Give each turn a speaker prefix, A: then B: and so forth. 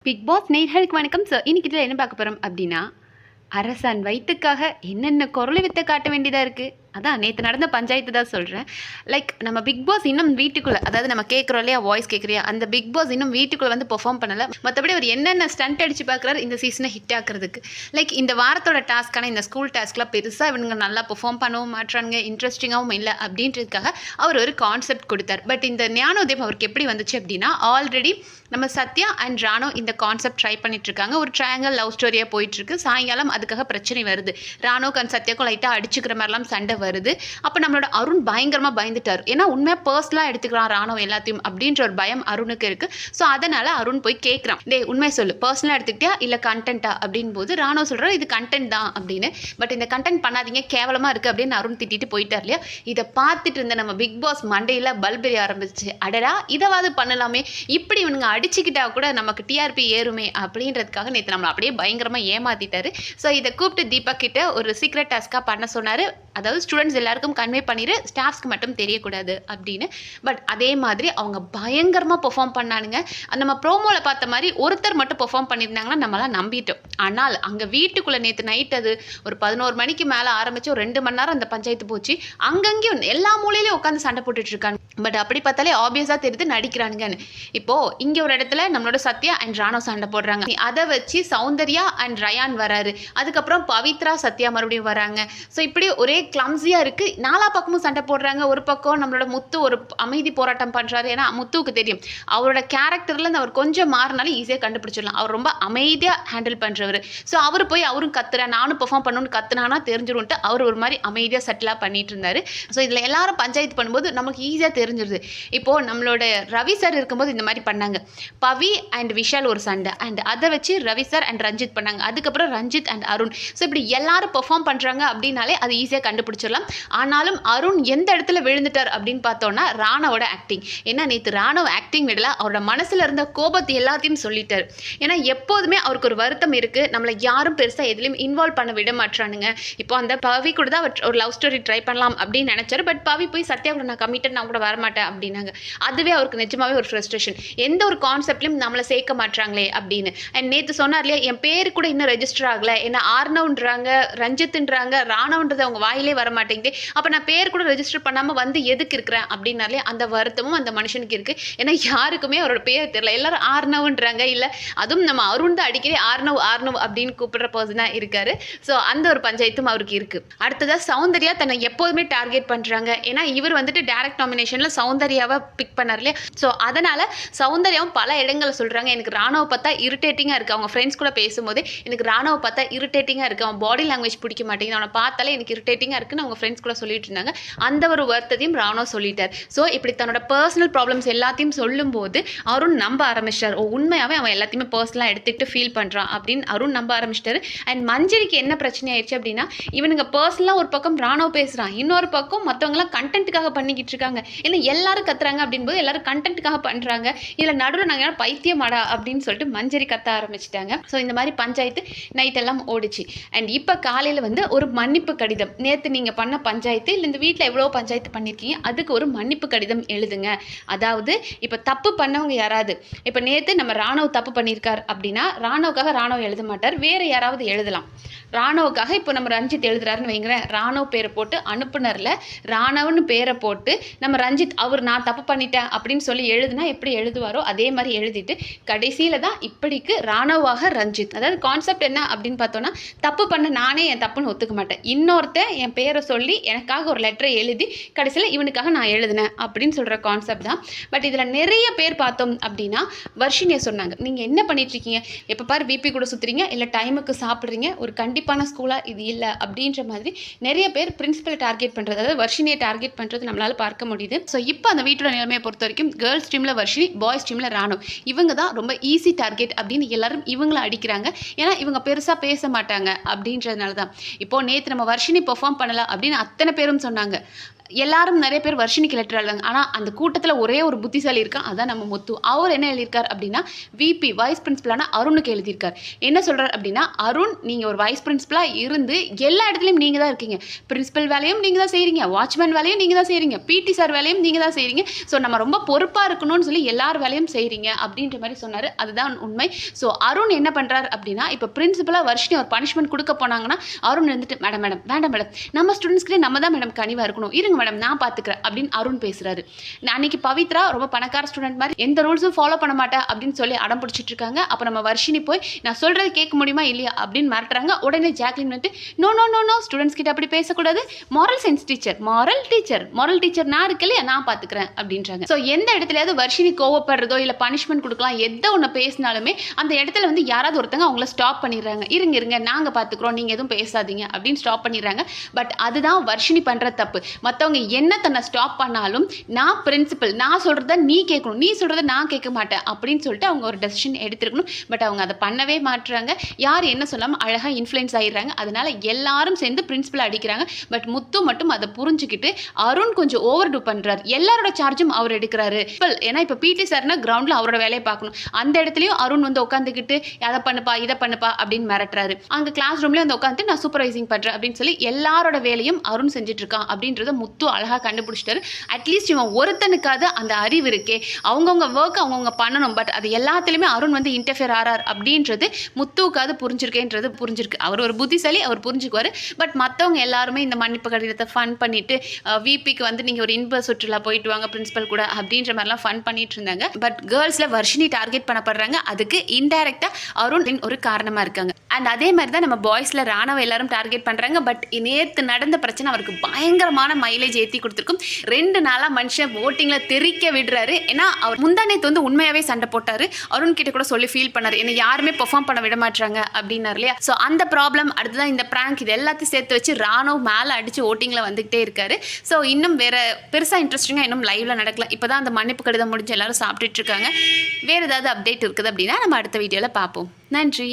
A: Big pass நேயர்களுக்கு வணக்கம் sir. இன்னைக்கு இதில் என்ன பார்க்க போகிறோம் அப்படின்னா, அரசன் வயித்துக்காக என்னென்ன குரலை வித்த காட்ட வேண்டியதாக இருக்குது. அதான் நேற்று நடந்த பஞ்சாயத்து தான் சொல்கிறேன். லைக் நம்ம பிக் பாஸ் இன்னும் வீட்டுக்குள்ளே, அதாவது நம்ம கேட்குறோம் இல்லையா, வாய்ஸ் கேட்குறியா, அந்த பிக் பாஸ் இன்னும் வீட்டுக்குள்ளே வந்து பெர்ஃபார்ம் பண்ணலை. மற்றபடி அவர் என்னென்ன ஸ்டண்ட் அடித்து பார்க்குறாரு இந்த சீசனை ஹிட் ஆக்குறதுக்கு. லைக் இந்த வாரத்தோட டாஸ்க்கான இந்த ஸ்கூல் டாஸ்க்லாம் பெருசாக இவங்க நல்லா பெர்ஃபார்ம் பண்ணவும் மாட்டுறாங்க, இன்ட்ரெஸ்டிங்காகவும் இல்லை அப்படின்றதுக்காக அவர் ஒரு கான்செப்ட் கொடுத்தார். பட் இந்த ஞானோதயம் அவருக்கு எப்படி வந்துச்சு அப்படின்னா, ஆல்ரெடி நம்ம சத்யா அண்ட் ராணோ இந்த கான்செப்ட் ட்ரை பண்ணிட்டு இருக்காங்க. ஒரு ட்ரையாங்கல் லவ் ஸ்டோரியாக போயிட்டுருக்கு. சாயங்காலம் அதுக்காக பிரச்சனை வருது. ராணோக்கு அண்ட் சத்யாக்கும் லைட்டாக அடிச்சுக்கிற மாதிரிலாம் சண்டை வருது. அப்போ நம்மளோட அருண் பயங்கரமாக பயந்துட்டார். ஏன்னா உண்மையாக பர்சனலாக எடுத்துக்கிறான் ராணோ எல்லாத்தையும் அப்படின்ற ஒரு பயம் அருணுக்கு இருக்குது. ஸோ அதனால் அருண் போய் கேட்குறான், டே உண்மையை சொல்லு, பர்சனலாக எடுத்துக்கிட்டியா இல்லை கண்டென்ட்டா அப்படின் போது ராணோ சொல்கிறார் இது கண்டென்ட் தான் அப்படின்னு. பட் இந்த கண்டென்ட் பண்ணாதீங்க, கேவலமாக இருக்குது அப்படின்னு அருண் திட்டிட்டு போயிட்டார் இல்லையா. இதை பார்த்துட்டு இருந்த நம்ம பிக் பாஸ் மண்டையில் பல்பெரிய ஆரம்பிச்சு, அடடா இதைவாது பண்ணலாமே, இப்படி இவனுங்க அடிச்சுக்கிட்டா கூட நமக்கு டிஆர்பி ஏறுமே அப்படின்றதுக்காக நேற்று நம்மளை அப்படியே பயங்கரமாக ஏமாத்திட்டாரு. ஸோ இதை கூப்பிட்டு தீபக் கிட்ட ஒரு சீக்ரெட் டாஸ்க்காக பண்ண சொன்னார். அதாவது ஸ்டூடெண்ட்ஸ் எல்லாருக்கும் கன்வே பண்ணிடு, ஸ்டாஃப்ஸ்க்கு மட்டும் தெரியக்கூடாது அப்படின்னு. பட் அதே மாதிரி அவங்க பயங்கரமாக பெர்ஃபார்ம் பண்ணானுங்க. நம்ம ப்ரோமோவில் பார்த்த மாதிரி ஒருத்தர் மட்டும் பெர்ஃபார்ம் பண்ணியிருந்தாங்கன்னா நம்மளாம் நம்பிட்டோம். ஆனால் அங்கே வீட்டுக்குள்ளே நேற்று நைட் அது ஒரு 11 மணிக்கு மேலே ஆரம்பித்து ஒரு 2 மணி நேரம் அந்த பஞ்சாயத்து போச்சு. அங்கங்கேயும் எல்லா மூலையிலையும் உட்காந்து சண்டை போட்டுட்டு இருக்காங்க. பட் அப்படி பார்த்தாலே ஆப்வியஸாக தெரியுது நடிக்கிறானுங்கன்னு. இப்போது இங்கே ஒரு இடத்துல நம்மளோட சத்யா அண்ட் ராணோ சண்டை போடுறாங்க. அதை வச்சு சௌந்தர்யா அண்ட் ரயான் வராரு. அதுக்கப்புறம் பவித்ரா சத்யா மறுபடியும் வராங்க. ஸோ இப்படி ஒரே கிளம்ஸியாக இருக்குது. நாலா பக்கமும் சண்டை போடுறாங்க. ஒரு பக்கம் நம்மளோட முத்து ஒரு அமைதி போராட்டம் பண்ணுறாரு. ஏன்னா முத்துவுக்கு தெரியும் அவரோட கேரக்டர்லேருந்து அவர் கொஞ்சம் மாறினாலும் ஈஸியாக கண்டுபிடிச்சிடலாம். அவர் ரொம்ப அமைதியாக ஹேண்டில் பண்ணுறவர். ஸோ அவர் போய் அவரும் கத்துறேன், நானும் பெர்ஃபார்ம் பண்ணணும்னு கத்துனானா தெரிஞ்சிடும்ட்டு அவர் ஒரு மாதிரி அமைதியாக செட்டிலாக பண்ணிட்டு இருந்தார். ஸோ இதில் எல்லாரும் பஞ்சாயத்து பண்ணும்போது நமக்கு ஈஸியாக தெரிஞ்சிருது. இப்போது நம்மளோட ரவி சார் இருக்கும்போது இந்த மாதிரி பண்ணாங்க. பவி அண்ட் விஷால் ஒரு சண்டை, அண்ட் அதை வச்சு ரவி சார் அண்ட் ரஞ்சித் பண்ணாங்க. அதுக்கப்புறம் ரஞ்சித் அண்ட் அருண். ஸோ இப்படி எல்லாரும் பெர்ஃபார்ம் பண்ணுறாங்க அப்படின்னாலே அது ஈஸியாக கண்டுபிடிச்சிடலாம். ஆனாலும் அருண் எந்த இடத்துல விழுந்துட்டார் அப்படின்னு பார்த்தோன்னா ராணாவோட ஆக்டிங். ஏன்னா நேற்று ராணவ ஆக்டிங் விடல, அவரோட மனசில் இருந்த கோபத்தை எல்லாத்தையும் சொல்லிட்டார். ஏன்னா எப்போதுமே அவருக்கு ஒரு வருத்தம் இருக்குது, நம்மளை யாரும் பெருசாக எதுலையும் இன்வால்வ் பண்ண விட மாட்டானுங்க. இப்போ அந்த பவி கூட தான் ஒரு லவ் ஸ்டோரி ட்ரை பண்ணலாம் அப்படின்னு நினச்சார். பட் பவி போய் சத்யா கூட நான் கமிட்டட், நான் கூட வரமாட்டேன் அப்படின்னாங்க. அதுவே அவருக்கு நிஜமாவே ஒரு ஃப்ரஸ்ட்ரேஷன், எந்த ஒரு கான்செப்ட்லையும் நம்மளை சேர்க்க மாட்டாங்களே அப்படின்னு. அண்ட் நேற்று சொன்னார் இல்லையா, என் பேர் கூட இன்னும் ரெஜிஸ்டர் ஆகலை, என்ன ஆர்னவ்ன்றாங்க, ரஞ்சித்ன்றாங்க, ராணவன்றது அவங்க வாயிலே வர மாட்டேங்குது. அப்போ நான் பேர் கூட ரெஜிஸ்டர் பண்ணாமல் வந்து எதுக்கு இருக்கிறேன் அப்படின்னாலே அந்த வருத்தமும் அந்த மனுஷனுக்கு இருக்குது. ஏன்னா யாருக்குமே அவரோட பேர் தெரியல, எல்லாரும் ஆர்னவ்ன்றாங்க. இல்லை அதுவும் நம்ம அருண் தான் அடிக்கடி ஆர்னவ் ஆர்னவ் அப்படின்னு கூப்பிடுற பர்சனாக இருக்காரு. ஸோ அந்த ஒரு பஞ்சாயத்தும் அவருக்கு இருக்குது. அடுத்ததாக சௌந்தர்யா தன்னை எப்போதுமே டார்கெட் பண்ணுறாங்க. ஏன்னா இவர் வந்துட்டு டைரக்ட் நாமினேஷனில் சௌந்தர்யாவை பிக் பண்ணார் இல்லையா. ஸோ அதனால் சௌந்தர்யாவும் பல இடங்களில் சொல்கிறாங்க, எனக்கு ராணவை பார்த்தா இரிட்டேட்டிங்காக இருக்குது. அவங்க ஃப்ரெண்ட்ஸ் கூட பேசும்போதே எனக்கு ராணவை பார்த்தா இரிட்டேட்டிங்காக இருக்குது, அவன் பாடி லாங்குவேஜ் பிடிக்க மாட்டேங்குது, அவனை பார்த்தாலே எனக்கு இரிட்டேட்டிங்காக இருக்குன்னு அவங்க ஃப்ரெண்ட்ஸ் கூட சொல்லிட்டு இருந்தாங்க. அந்த ஒரு வருத்தத்தையும் ராணோ சொல்லிட்டார். ஸோ இப்படி தன்னோட பர்சனல் ப்ராப்ளம்ஸ் எல்லாத்தையும் சொல்லும்போது அருண் நம்ப ஆரம்பிச்சிட்டார். உண்மையாகவே அவன் எல்லாத்தையுமே பர்சனலாக எடுத்துக்கிட்டு ஃபீல் பண்ணுறான் அப்படின்னு அருண் நம்ப ஆரம்பிச்சிட்டாரு. அண்ட் மஞ்சரிக்கு என்ன பிரச்சனை ஆயிடுச்சு அப்படின்னா, இவனுங்க பர்சனலாக ஒரு பக்கம் ராணோ பேசுகிறான், இன்னொரு பக்கம் மற்றவங்களாம் கண்டென்ட்டுக்காக பண்ணிக்கிட்டு இருக்காங்க. ஏன்னா எல்லாரும் கத்துறாங்க அப்படின்போது எல்லாரும் கண்டென்ட்டுக்காக பண்ணுறாங்க. இதில் நடுவில் நாங்கள் பைத்தியமாடா அப்படின்னு சொல்லிட்டு மஞ்சரி கத்த ஆரம்பிச்சிட்டாங்க. ஸோ இந்த மாதிரி பஞ்சாயத்து நைட் எல்லாம் ஓடிச்சு. அண்ட் இப்போ காலையில் வந்து ஒரு மன்னிப்பு கடிதம், நேற்று நீங்கள் பண்ண பஞ்சாயத்து இல்லை இந்த வீட்டில் எவ்வளோ பஞ்சாயத்து பண்ணியிருக்கீங்க, அதுக்கு ஒரு மன்னிப்பு கடிதம் எழுதுங்க. அதாவது இப்போ தப்பு பண்ணவங்க யாராவது, இப்போ நேற்று நம்ம ராணவ் தப்பு பண்ணியிருக்கார் அப்படின்னா ராணவுக்காக ராணவ் எழுத மாட்டார், வேறு யாராவது எழுதலாம். ராணவுக்காக இப்போ நம்ம ரஞ்சித் எழுதுறாருன்னு வைங்களேன், ராணவ் பேரை போட்டு அனுப்புனரில் ராணவன்னு பேரை போட்டு நம்ம ரஞ்சித் அவர் நான் தப்பு பண்ணிட்டேன் அப்படின்னு சொல்லி எழுதுனா எப்படி எழுதுவாரோ அதே மாதிரி எழுதிட்டு கடைசியில் தான் இப்படிக்கு ராணவாக ரஞ்சித். அதாவது கான்செப்ட் என்ன அப்படின்னு பார்த்தோன்னா, தப்பு பண்ண நானே என் தப்புன்னு ஒத்துக்க மாட்டேன், இன்னொருத்தன் என் பேரை சொல்லி எனக்காக ஒரு லெட்டரை எழுதி கடைசியில் இவனுக்காக நான் எழுதினேன் அப்படின்னு சொல்கிற கான்செப்ட் தான். பட் இதில் நிறைய பேர் பார்த்தோம் அப்படின்னா வர்ஷினியை சொன்னாங்க, நீங்கள் என்ன பண்ணிட்டுருக்கீங்க, எப்போ பாரு பிபி கூட சுற்றுறீங்க, இல்லை டைமுக்கு சாப்பிட்றீங்க, ஒரு கண்டிப்பான ஸ்கூலாக இது இல்லை அப்படின்ற மாதிரி நிறைய பேர் பிரின்சிபலை டார்கெட் பண்ணுறது, அதாவது வர்ஷினியை டார்கெட் பண்ணுறது நம்மளால் பார்க்க முடியுது. ஸோ இப்போ அந்த வீட்டோட நிலைமையை பொறுத்த வரைக்கும் கேர்ள்ஸ் டீமில் வர்ஷினி, பாய்ஸ் டீமில் ராணோ, இவங்க தான் ரொம்ப ஈஸி டார்கெட் அப்படின்னு எல்லாரும் இவங்களை அடிக்கிறாங்க. ஏன்னா இவங்க பெருசாக பேச மாட்டாங்க அப்படின்றதுனால தான். இப்போது நேற்று நம்ம வர்ஷினி பெர்ஃபார்ம் பண்ணலாம் அப்படின்னு அத்தனை பேரும் சொன்னாங்க. எல்லாரும் நிறைய பேர் வர்ஷினிக்கு லெட்டர் எழுதுறாங்க. ஆனால் அந்த கூட்டத்தில் ஒரே ஒரு புத்திசாலி இருக்கான், அதான் நம்ம முத்து. அவர் என்ன எழுதியிருக்கார் அப்படின்னா, விபி வைஸ் பிரின்சிபலான அருணுக்கு எழுதியிருக்கார். என்ன சொல்கிறார் அப்படின்னா, அருண் நீங்கள் ஒரு வைஸ் பிரின்சிபலாக இருந்து எல்லா இடத்துலையும் நீங்கள் தான் இருக்கீங்க. பிரின்சிபல் வேலையும் நீங்கள் தான் செய்கிறீங்க, வாட்ச்மேன் வேலையும் நீங்கள் தான் செய்கிறீங்க, பிடி சார் வேலையும் நீங்கள் தான் செய்கிறீங்க. ஸோ நம்ம ரொம்ப பொறுப்பாக இருக்கணும்னு சொல்லி எல்லார் வேலையும் செய்கிறீங்க அப்படின்ற மாதிரி சொன்னார். அதுதான் உண்மை. ஸோ அருண் என்ன பண்ணுறார் அப்படின்னா, இப்போ பிரின்சிபலாக வர்ஷினி ஒரு பனிஷ்மெண்ட் கொடுக்க போனாங்கன்னா அருண் இருந்துட்டு, மேடம் மேடம் வேண்டாம் மேடம், நம்ம ஸ்டூடெண்ட்ஸ்கிட்டே நம்ம தான் மேடம் கனிவாக இருக்கணும், இருங்க மேடம் நான் பார்த்துக்கிறேன் அப்படின்னு அருண் பேசுறாரு. அன்னைக்கு பவித்ரா ரொம்ப பணக்கார ஸ்டூடெண்ட் மாதிரி எந்த ரூல்ஸும் ஃபாலோ பண்ண மாட்டேன் அப்படின்னு சொல்லி அடம் பிடிச்சிட்டு இருக்காங்க. அப்போ நம்ம வர்ஷினி போய் நான் சொல்றது கேட்க முடியுமா இல்லையா அப்படின்னு மிரட்டுறாங்க. உடனே ஜாக்லின் வந்துட்டு no no no no students கிட்ட அப்படி பேசக்கூடாது, moral science teacher moral teacher நான் இருக்கு இல்லையா, நான் பார்த்துக்கிறேன் அப்படின்றாங்க. ஸோ எந்த இடத்துலயாவது வர்ஷினி கோவப்படுறதோ இல்லை பனிஷ்மெண்ட் கொடுக்கலாம் எதை ஒன்று பேசினாலுமே அந்த இடத்துல வந்து யாராவது ஒருத்தங்க அவங்கள ஸ்டாப் பண்ணிடுறாங்க. இருங்க இருங்க நாங்கள் பார்த்துக்குறோம், நீங்கள் எதுவும் பேசாதீங்க அப்படின்னு ஸ்டாப் பண்ணிடுறாங்க. பட் அதுதான் வர்ஷினி பண்ணுற தப்பு. மற்றவங்க என்ன தன்னை ஸ்டாப் பண்ணாலும் நான் பிரின்சிபல், நான் சொல்கிறத நீ கேட்கணும், நீ சொல்கிறத நான் கேட்க மாட்டேன் அப்படின்னு சொல்லிட்டு அவங்க ஒரு டெசிஷன் எடுத்துருக்கணும். பட் அவங்க அதை பண்ணவே மாட்டுறாங்க. யார் என்ன சொல்லாமல் அழகாக இன்ஃப்ளூயன்ஸ் ஆகிடுறாங்க. அதனால எல்லாரும் சேர்ந்து பிரின்சிபல் அடிக்கிறாங்க. பட் முத்து மட்டும் அதை புரிஞ்சுக்கிட்டு அருண் கொஞ்சம் ஓவர் டூ பண்ணுறாரு. எல்லாரோட சார்ஜும் அவர் எடுக்கிறாரு. ஏன்னா இப்போ பிடி சார்னா கிரவுண்டில் அவரோட வேலையை பார்க்கணும். அந்த இடத்துலையும் அருண் வந்து உட்காந்துக்கிட்டு அதை பண்ணுப்பா இதை பண்ணுப்பா அப்படின்னு மிரட்டுறாரு. அங்கே கிளாஸ் ரூம்லேயே வந்து உட்காந்து நான் சூப்பர்வைசிங் பண்ணுறேன் அப்படின்னு சொல்லி எல்லாரோட வேலையும் அருண் செஞ்சுட்டு இருக்கான் அப்படின்றத முத்து அழகாக கண்டுபிடிச்சிட்டாரு. அட்லீஸ்ட் இவன் ஒருத்தனுக்காவது அந்த அறிவு இருக்கே, அவங்கவுங்க ஒர்க் அவங்கவுங்க பண்ணணும். பட் அது எல்லாத்துலேயுமே அருண் வந்து இன்டர்ஃபியர் ஆறார் அப்படின்றது முத்துவுக்காவது புரிஞ்சிருக்கேன்றது புரிஞ்சிருக்கு. அவர் ஒரு புத்திசாலி, அவர் புரிஞ்சுக்குவார். பட் மற்றவங்க எல்லாருமே இந்த மன்னிப்பு கடிதத்தை ஃபன் பண்ணிட்டு விபிக்கு வந்து நீங்கள் ஒரு இன்ப சுற்றுலா போயிட்டு வாங்க பிரின்சிபல் கூட அப்படின்ற மாதிரிலாம் ஃபன் பண்ணிட்டு இருந்தாங்க. பட் கேர்ள்ஸில் வர்ஷினி டார்கெட் பண்ணப்படுறாங்க. அதுக்கு இன்டைரக்டாக அருண் ஒரு காரணமாக இருக்காங்க. அண்ட் அதே மாதிரி தான் நம்ம பாய்ஸில் ராணவ எல்லாரும் டார்கெட் பண்ணுறாங்க. பட் நேற்று நடந்த பிரச்சனை அவருக்கு பயங்கரமான மைலேஜ் ஏற்றி கொடுத்துருக்கும். 2 நாளாக மனுஷன் ஓட்டிங்கில் தெரிக்க விடுறாரு. ஏன்னா அவர் முந்தானேத்து வந்து உண்மையாகவே சண்டை போட்டார். அருண் கிட்ட கூட சொல்லி ஃபீல் பண்ணார், என்னை யாருமே பெர்ஃபார்ம் பண்ண விட மாட்டாங்க அப்படின்னாரு இல்லையா. ஸோ அந்த ப்ராப்ளம், அடுத்ததான் இந்த ப்ராங்க், இது எல்லாத்தையும் சேர்த்து வச்சு ராணவ் மேலே அடித்து ஓட்டிங்கில் வந்துகிட்டே இருக்காரு. ஸோ இன்னும் வேறு பெருசாக இன்ட்ரெஸ்டிங்காக இன்னும் லைவ்ல நடக்கல. இப்போ தான் அந்த மன்னிப்பு கடிதம் முடிஞ்சு எல்லாரும் சாப்பிட்டுட்டு இருக்காங்க. வேறு ஏதாவது அப்டேட் இருக்குது அப்படின்னா நம்ம அடுத்த வீடியோவில் பார்ப்போம். நன்றி.